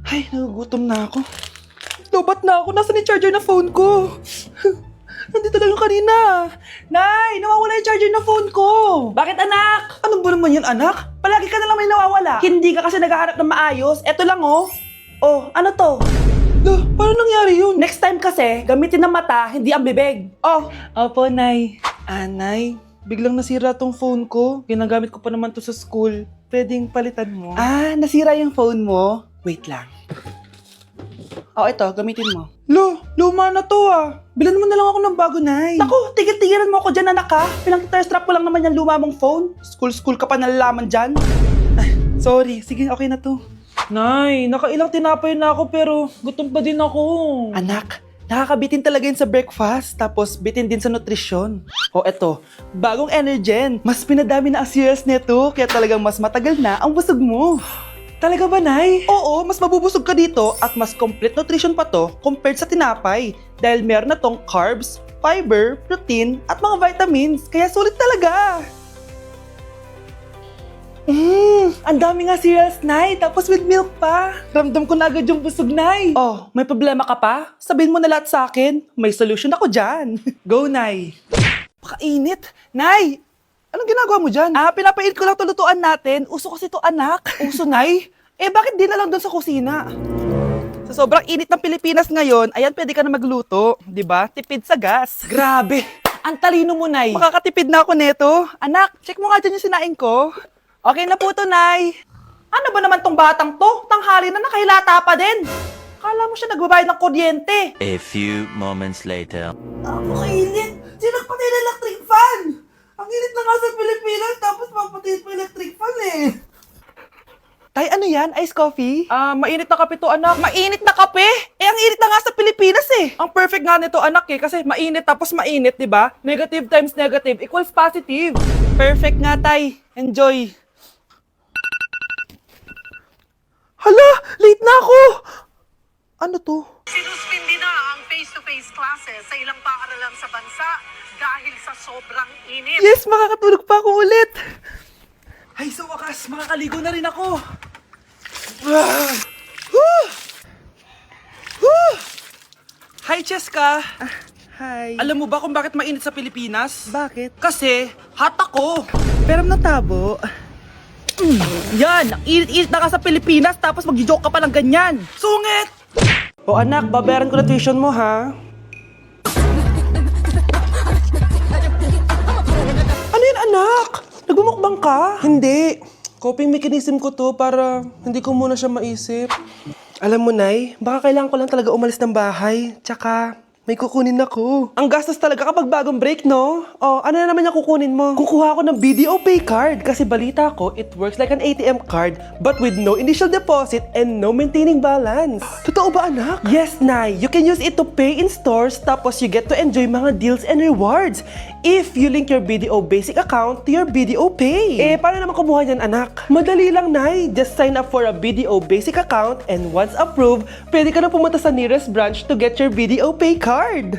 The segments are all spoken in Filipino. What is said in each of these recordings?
Ay, nagugutom na ako. Lobat na ako. Nasaan yung charger na phone ko? Nandito lang yung kanina. Nay, nawawala yung charger na phone ko. Bakit anak? Ano ba naman yun, anak? Palagi ka na lang may nawawala. Hindi ka kasi naghahanap ng maayos. Eto lang oh. Oh, ano to? Paano nangyari yun? Next time kasi, gamitin ng mata, hindi ang bibig. Oh, Opo, Nay. Nay, biglang nasira tong phone ko. Ginagamit ko pa naman to sa school. Pwedeng palitan mo? nasira yung phone mo? Wait lang. Oh, ito, gamitin mo. Luma na to Bilan mo na lang ako ng bago, Nay. Naku, tigil-tigilan mo ako dyan, anak ha. Pinang-strap ko lang naman yung luma mong phone. School ka pa nalalaman dyan. Sorry. Sige, okay na to. Nay, nakailang tinapay na ako pero gutom pa din ako. Anak, nakakabitin talaga yun sa breakfast, tapos bitin din sa nutrisyon. O eto, bagong Energen. Mas pinadami na ang cereals nito, kaya talagang mas matagal na ang busog mo. Talaga ba, Nay? Oo, mas mabubusog ka dito at mas complete nutrition pa to compared sa tinapay. Dahil meron na tong carbs, fiber, protein, at mga vitamins. Kaya sulit talaga. Ang dami nga cereals, Nay. Tapos with milk pa. Ramdam ko na agad yung busog, Nay. Oh, may problema ka pa? Sabihin mo na lahat sa akin. May solution ako dyan. Go, Nay. Pakainit. Nay, anong ginagawa mo dyan? Pinapainit ko lang tulutuan natin. Uso kasi to, anak. Uso, Nay? Bakit di na lang doon sa kusina? Sa sobrang init ng Pilipinas ngayon, ayan, pwede ka na magluto. Di ba? Tipid sa gas. Grabe. Ang talino mo, Nay. Makakatipid na ako neto. Anak, check mo nga dyan yung sinaing ko. Okay na po to, Nay. Ano ba naman tong batang to? Tanghali na nakahilata pa din. Kala mo siya nagbabayad ng kuryente. A few moments later. Napakainit. Sinagpatay na electric fan. Ang init na nga sa Pilipinas, tapos papatay pa electric fan eh. Tay, ano yan? Ice coffee? Mainit na kape to, anak. Mainit na kape? Ang init na nga sa Pilipinas eh. Ang perfect nga nito, anak kasi mainit tapos mainit, di ba? Negative times negative equals positive. Perfect nga, Tay. Enjoy. Hala, late na ako. Ano to? Sinuspindi na ang face-to-face classes sa ilang paaralan sa bansa dahil sa sobrang init. Yes, makakatulog pa ako ulit. Ay, sa wakas, makakaligo na rin ako. Hi, Cheska. Hi. Alam mo ba kung bakit mainit sa Pilipinas? Bakit? Kasi, hot ako. Pero natabo. Yan, ang init-init na ka sa Pilipinas tapos mag-joke ka pa ng ganyan. Sungit! O anak, babayaran ko na tuition mo ha. Ano yun anak? Nagmumukbang ka? Hindi. Coping mechanism ko to para hindi ko muna siya maisip. Alam mo, Nay, baka kailangan ko lang talaga umalis ng bahay. Tsaka, may kukunin ako. Ang gastos talaga kapag bagong break, no? Oh, ano na naman yung kukunin mo? Kukuha ako ng BDO Pay card kasi balita ko, it works like an ATM card but with no initial deposit and no maintaining balance. Totoo ba, anak? Yes, Nay. You can use it to pay in stores tapos you get to enjoy mga deals and rewards if you link your BDO Basic account to your BDO Pay. Paano naman kumuha yan, anak? Madali lang, Nay. Just sign up for a BDO Basic account and once approved, pwede ka na pumunta sa nearest branch to get your BDO Pay card.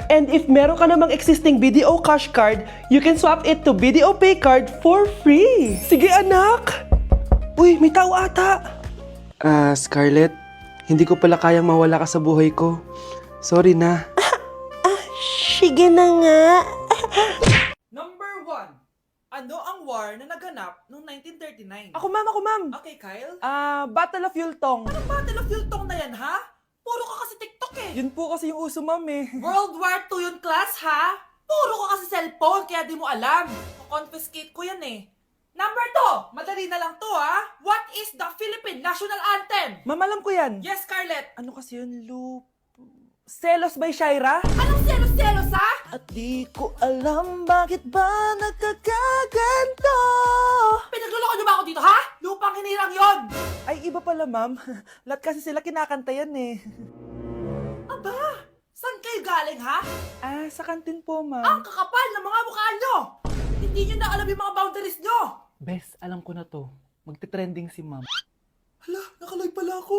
And if meron ka namang existing BDO Cash card, you can swap it to BDO Pay card for free. Sige, anak! Uy, may tao ata! Scarlett, hindi ko pala kayang mawala ka sa buhay ko. Sorry na. Sige na nga. Number 1. Ano ang war na naganap noong 1939? Ako, ma'am. Okay, Kyle. Battle of Yultong. Anong Battle of Yultong na yan, ha? Puro ka kasi TikTok eh. Yun po kasi yung uso, ma'am eh. World War II yun, class, ha? Puro ka kasi cellphone, kaya di mo alam. Confiscate ko yan eh. Number 2. Madali na lang to, ha? What is the Philippine National Anthem? Ma'am, alam ko yan. Yes, Scarlett. Ano kasi yun, Loop? Selos by Shaira? Anong selos-selos, ha? At di ko alam bakit ba nagkakaganto. Pinagluloko niyo ba ako dito, ha? Lupang hinirang yon. Ay, iba pala, ma'am. Lahat kasi sila kinakanta yan eh. Aba, saan kayo galing, ha? Sa kantin po, Ang ma'am. kakapal ng mga mukha nyo. Hindi nyo na alam yung mga boundaries nyo. Bes, alam ko na to. Magte-trending si ma'am. Hala, nakalive pala ako.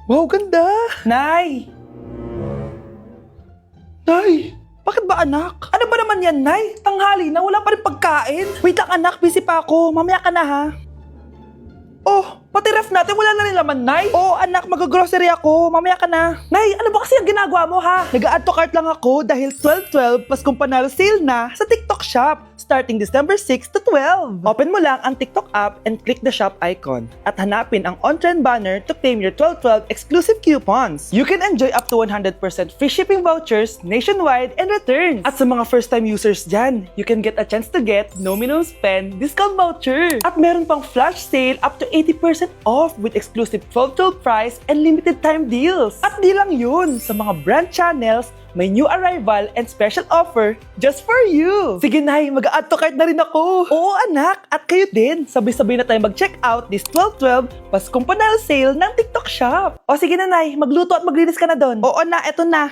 Wow, ganda! Nay! Nay, Bakit ba anak? Ano ba naman yan, Nay? Tanghali na, wala pa rin pagkain. Wait lang anak, busy pa ako. Mamaya ka na ha. oh, Pati ref natin, wala na rin laman, Nay. Oo, anak, mag-grocery ako. Mamaya ka na. Nay, ano ba kasi ang ginagawa mo, ha? Nag-add to cart lang ako dahil 12-12 Paskong Panalo sale na sa TikTok Shop starting December 6 to 12. Open mo lang ang TikTok app and click the shop icon at hanapin ang on-trend banner to claim your 12-12 exclusive coupons. You can enjoy up to 100% free shipping vouchers nationwide and returns. At sa mga first-time users dyan, you can get a chance to get no minimum spend discount voucher. At meron pang flash sale up to 80% off with exclusive 12-12 price and limited time deals. At di lang yun, sa mga brand channels, may new arrival and special offer just for you. Sige, Nay, mag-add to cart na rin ako. Oo, anak. At kayo din. Sabay-sabay na tayo mag-check out this 12-12 Paskong Panalo sale ng TikTok Shop. O sige na, Nay. Magluto at maglinis ka na doon. Oo na, eto na.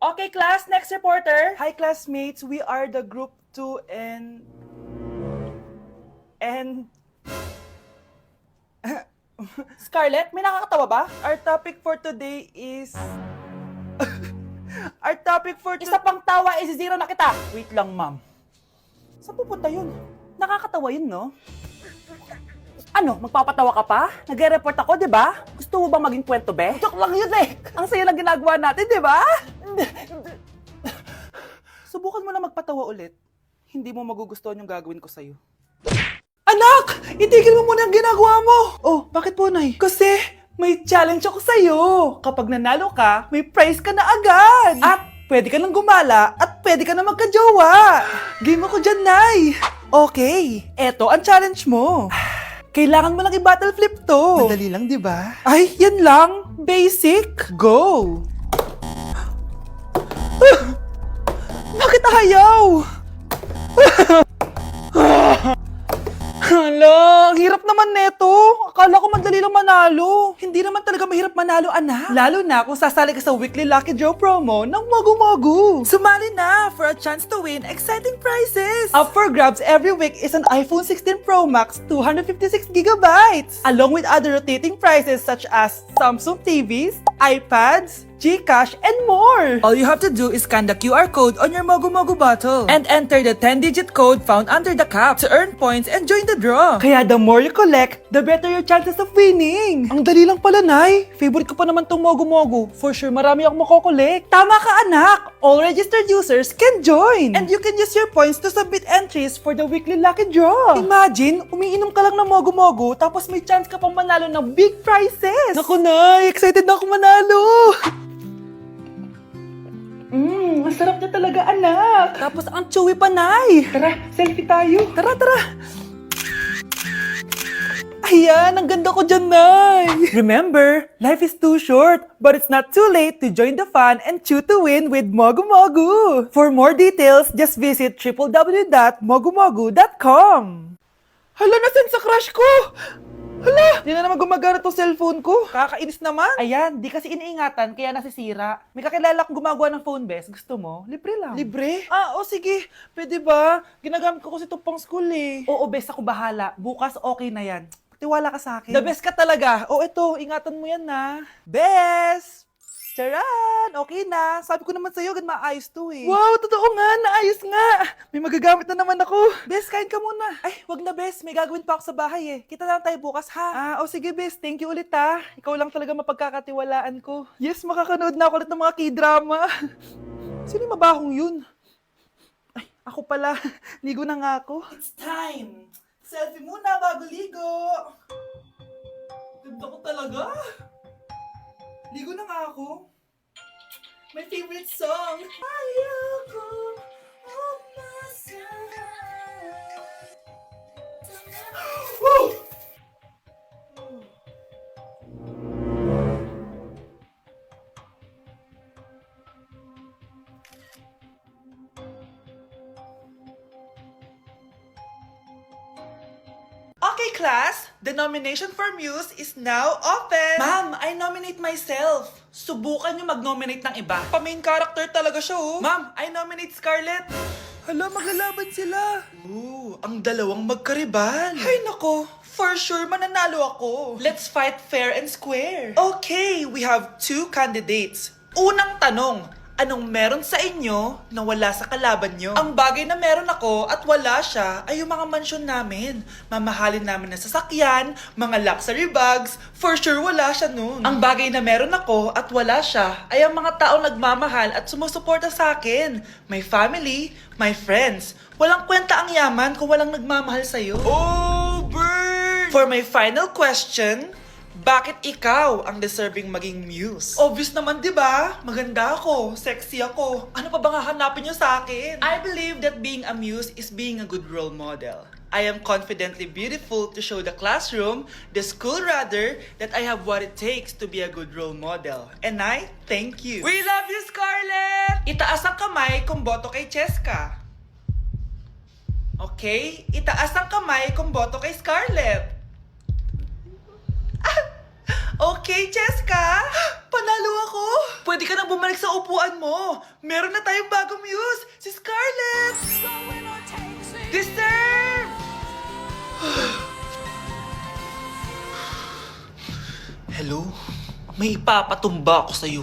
Okay, class, next reporter. Hi, classmates. We are the group 2 and... Scarlett, may nakakatawa ba? Our topic for today is... Our topic for Isa pang tawa, isi-zero na kita. Wait lang, ma'am. Saan pupunta yun? Nakakatawa yun, no? Ano, magpapatawa ka pa? Nagre-report ako, di ba? Gusto mo bang maging kwento, be? Joke lang yun eh. Ang saya lang ginagawa natin, di ba? Subukan mo na magpatawa ulit. Hindi mo magugustuhan yung gagawin ko sa'yo. Anak! Itigil mo muna ang ginagawa mo! Oh, bakit po, Nay? Kasi may challenge ako sa'yo. Kapag nanalo ka, may prize ka na agad. At pwede ka nang gumala at pwede ka na magka-jowa. Game ako dyan, Nay. Okay, eto ang challenge mo. Kailangan mo lang i-battle flip to. Madali lang, di ba? Ay, yan lang. Basic. Go! Bakit ayaw? Hala, ang hirap naman neto. Akala ko madali lang manalo. Hindi naman talaga mahirap manalo, anak. Lalo na kung sasali ka sa weekly Lucky Draw promo ng Mogu-Mogu. Sumali na for a chance to win exciting prizes. Up for grabs every week is an iPhone 16 Pro Max 256GB, along with other rotating prizes such as Samsung TVs, iPads, GCash, and more! All you have to do is scan the QR code on your Mogu-Mogu bottle and enter the 10-digit code found under the cap to earn points and join the draw. Kaya the more you collect, the better your chances of winning. Ang dali lang pala, Nay. Favorite ko pa naman tong Mogu-Mogu. For sure, marami akong makokolek. Tama ka, anak! All registered users can join! And you can use your points to submit entries for the weekly Lucky Draw. Imagine, umiinom ka lang ng Mogu-Mogu tapos may chance ka pang manalo ng big prizes. Naku, Nay! Excited na ako manalo! Masarap niya talaga, anak. Tapos ang chewy pa, Nay. Tara, selfie tayo. Tara, tara. Ayan, ang ganda ko dyan, Nay. Remember, life is too short, but it's not too late to join the fun and chew to win with Mogu-Mogu. For more details, just visit www.mogumogu.com. Hala, nasan sa crush ko? Hala! Di na naman gumagana tong cellphone ko. Kakainis naman. Ayan, di kasi iniingatan, kaya nasisira. May kakilala akong gumagawa ng phone best. Gusto mo? Libre lang. Libre? Ah, o sige. Pwede ba? Ginagamit ko kasi ito pang school eh. Oo, best ako bahala. Bukas okay na yan. Patiwala ka sa akin. The best ka talaga. O ito, ingatan mo yan na. Best! Charan! Okay na. Sabi ko naman sa'yo, maayos to eh. Wow, totoo nga. Naayos nga. May magagamit na naman ako. Bes, kain ka muna. Ay, wag na, Bes. May gagawin pa ako sa bahay eh. Kita na lang tayo bukas, ha? O sige, Bes. Thank you ulit, ha. Ikaw lang talaga mapagkakatiwalaan ko. Yes, makakanood na ako ulit ng mga K-drama. Sino yung mabahong yun? Ay, ako pala. Ligo na nga ako. It's time. Selfie muna bago ligo. Ganda ko talaga. Ligo na nga ako. My favorite song. Ayoko Woo! Okay, class. The nomination for Muse is now open. Ma'am, I nominate myself. Subukan niyo mag-nominate ng iba. Pa-main character talaga siya, oh. Ma'am, I nominate Scarlett. Hala, maglalaban sila. Ooh, ang dalawang magkaribal. Ay, nako. For sure, mananalo ako. Let's fight fair and square. Okay, we have two candidates. Unang tanong, Anong meron sa inyo na wala sa kalaban nyo? Ang bagay na meron ako at wala siya ay yung mga mansyon namin. Mamahalin namin na sasakyan, mga luxury bags, for sure wala siya nun. Ang bagay na meron ako at wala siya ay ang mga taong nagmamahal at sumusuporta sa akin. My family, my friends. Walang kwenta ang yaman kung walang nagmamahal sa'yo. Oh, bird! For my final question, bakit ikaw ang deserving maging muse? Obvious naman, di ba? Maganda ako, sexy ako. Ano pa bang hahanapin niyo sa akin? I believe that being a muse is being a good role model. I am confidently beautiful to show the classroom, the school rather, that I have what it takes to be a good role model. And I thank you. We love you, Scarlett! Itaas ang kamay kung boto kay Cheska. Okay? Itaas ang kamay kung boto kay Scarlett. Okay, Cheska! Panalo ako! Pwede ka nang bumalik sa upuan mo! Meron na tayong bagong muse! Si Scarlett! Deserve! Hello? May ipapatumba ako sa'yo.